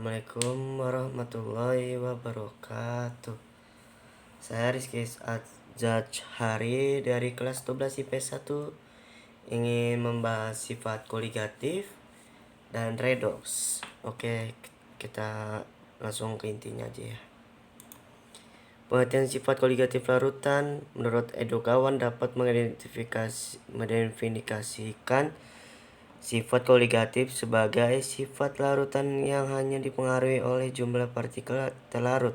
Assalamualaikum warahmatullahi wabarakatuh. Saya Rizky Zajhari dari kelas 12 IPS 1 ingin membahas sifat koligatif dan redoks. Oke, kita langsung ke intinya aja ya. Pengertian sifat koligatif larutan menurut Edogawan dapat mendefinisikan sifat koligatif sebagai sifat larutan yang hanya dipengaruhi oleh jumlah partikel terlarut,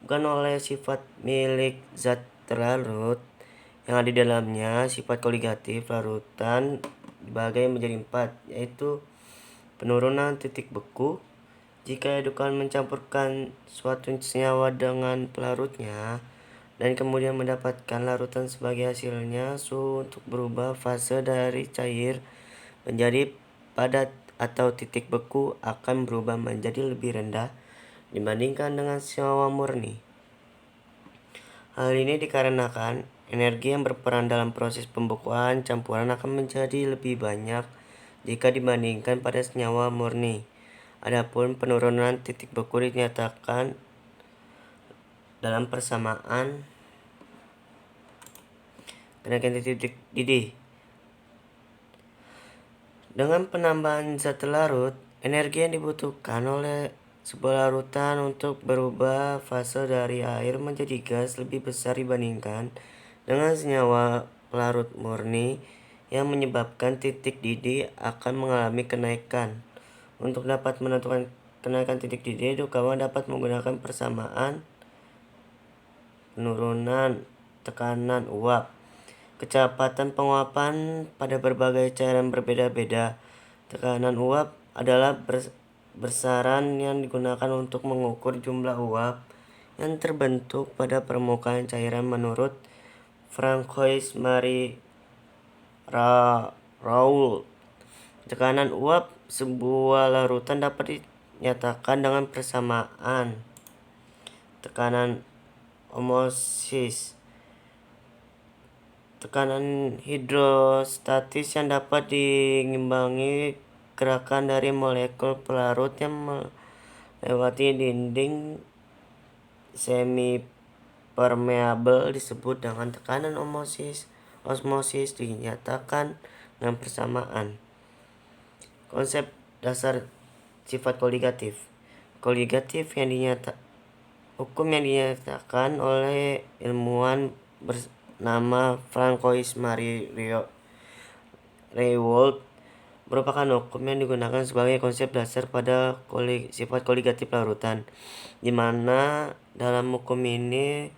bukan oleh sifat milik zat terlarut yang ada di dalamnya. Sifat koligatif larutan dibagi menjadi 4, yaitu penurunan titik beku. Jika Edogawan mencampurkan suatu senyawa dengan pelarutnya dan kemudian mendapatkan larutan sebagai hasilnya, suhu untuk berubah fase dari cair menjadi padat atau titik beku akan berubah menjadi lebih rendah dibandingkan dengan senyawa murni. Hal ini dikarenakan energi yang berperan dalam proses pembekuan campuran akan menjadi lebih banyak jika dibandingkan pada senyawa murni. Adapun penurunan titik beku dinyatakan dalam persamaan kenaikan titik didih. Dengan penambahan zat larut, energi yang dibutuhkan oleh sebuah larutan untuk berubah fase dari air menjadi gas lebih besar dibandingkan dengan senyawa pelarut murni, yang menyebabkan titik didih akan mengalami kenaikan. Untuk dapat menentukan kenaikan titik didih, Edogawan dapat menggunakan persamaan penurunan tekanan uap. Kecepatan penguapan pada berbagai cairan berbeda-beda. Tekanan uap adalah besaran yang digunakan untuk mengukur jumlah uap yang terbentuk pada permukaan cairan menurut Francois-Marie Raoult. Tekanan uap sebuah larutan dapat dinyatakan dengan persamaan tekanan osmosis. Tekanan hidrostatis yang dapat diimbangi gerakan dari molekul pelarut yang melewati dinding semi-permeabel disebut dengan tekanan osmosis dinyatakan dengan persamaan. Konsep dasar sifat koligatif. Hukum yang dinyatakan oleh ilmuwan bernama Francois-Marie Raoult merupakan hukum yang digunakan sebagai konsep dasar pada sifat koligatif larutan, di mana dalam hukum ini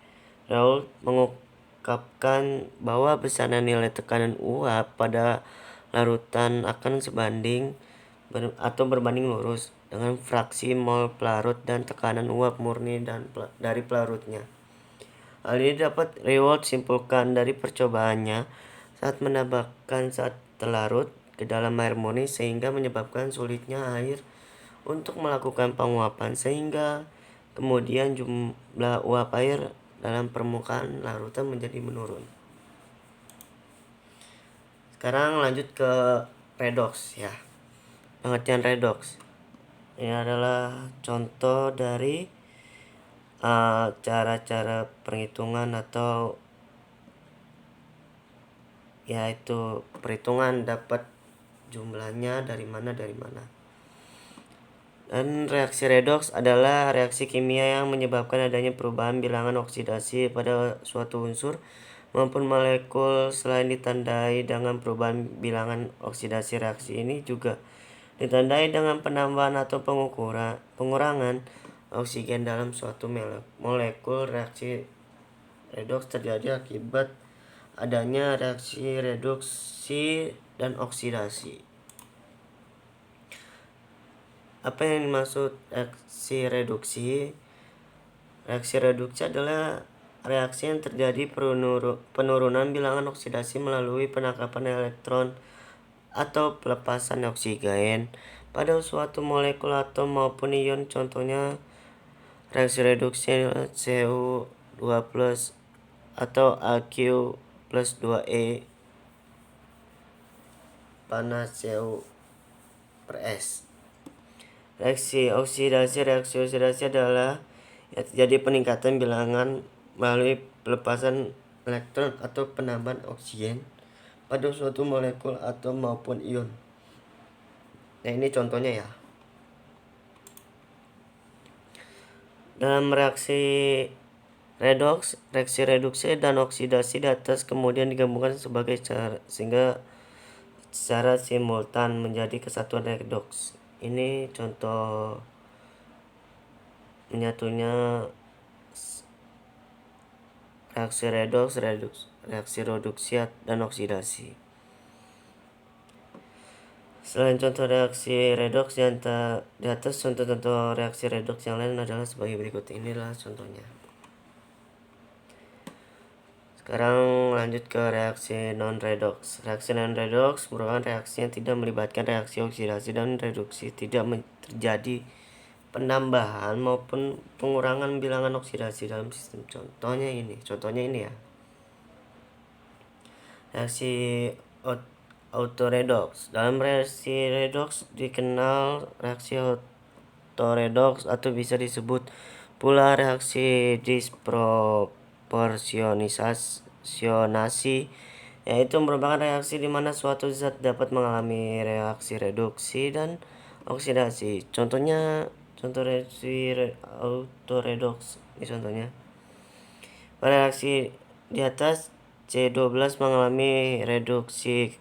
Raoult mengungkapkan bahwa besaran nilai tekanan uap pada larutan akan sebanding atau berbanding lurus dengan fraksi mol pelarut dan tekanan uap murni dari pelarutnya. Hal ini dapat Raoult simpulkan dari percobaannya saat menambahkan zat terlarut ke dalam air murni, sehingga menyebabkan sulitnya air untuk melakukan penguapan, sehingga kemudian jumlah uap air dalam permukaan larutan menjadi menurun. Sekarang lanjut ke redoks ya. Pengertian redoks ini adalah contoh dari cara-cara perhitungan atau yaitu perhitungan dapat jumlahnya dari mana. Dan reaksi redoks adalah reaksi kimia yang menyebabkan adanya perubahan bilangan oksidasi pada suatu unsur maupun molekul. Selain ditandai dengan perubahan bilangan oksidasi, reaksi ini juga ditandai dengan penambahan atau pengurangan oksigen dalam suatu molekul. Reaksi redoks terjadi akibat adanya reaksi reduksi dan oksidasi. Apa yang dimaksud reaksi reduksi? Reaksi reduksi adalah reaksi yang terjadi penurunan bilangan oksidasi melalui penangkapan elektron atau pelepasan oksigen pada suatu molekul atom maupun ion. Contohnya reaksi reduksi Cu2+ atau Aq+2E panas Cu per S. Reaksi oksidasi adalah terjadi peningkatan bilangan melalui pelepasan elektron atau penambahan oksigen pada suatu molekul atau maupun ion. Nah, ini contohnya ya. Dalam reaksi reduksi dan oksidasi di atas kemudian digabungkan sehingga secara simultan menjadi kesatuan redoks. Ini contoh menyatunya reaksi reaksi reduksi dan oksidasi. Selain contoh reaksi redoks di atas, contoh-contoh reaksi redoks yang lain adalah sebagai berikut. Inilah contohnya. Sekarang lanjut ke reaksi non-redoks. Reaksi non-redoks merupakan reaksi yang tidak melibatkan reaksi oksidasi dan reduksi. Tidak terjadi penambahan maupun pengurangan bilangan oksidasi dalam sistem. Contohnya ini ya. Reaksi autoredoks. Dalam reaksi redoks dikenal reaksi autoredoks atau bisa disebut pula reaksi disproporsionasi, yaitu merupakan reaksi di mana suatu zat dapat mengalami reaksi reduksi dan oksidasi. Contoh reaksi autoredoks. Ini contohnya. Pada reaksi di atas, C12 mengalami reduksi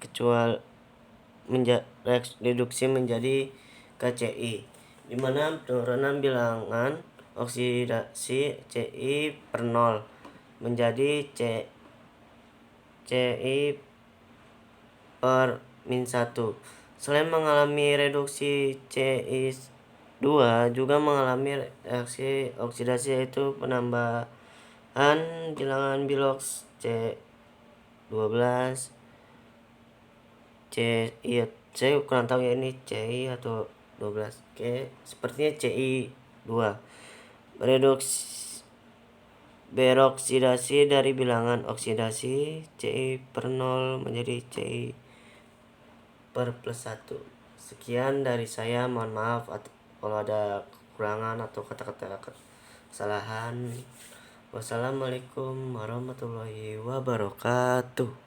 menjadi KCI, di mana penurunan bilangan oksidasi Ci per 0 menjadi Ci per -1. Selain mengalami reduksi, Ci2 juga mengalami reaksi oksidasi, yaitu penambahan bilangan biloks C12. Saya kurang tahu ya ini Ci atau 12. Oke, sepertinya Ci2. Beroksidasi dari bilangan oksidasi Ci per 0 menjadi Ci per +1. Sekian dari saya, mohon maaf kalau ada kekurangan atau kata-kata kesalahan. Wassalamualaikum warahmatullahi wabarakatuh.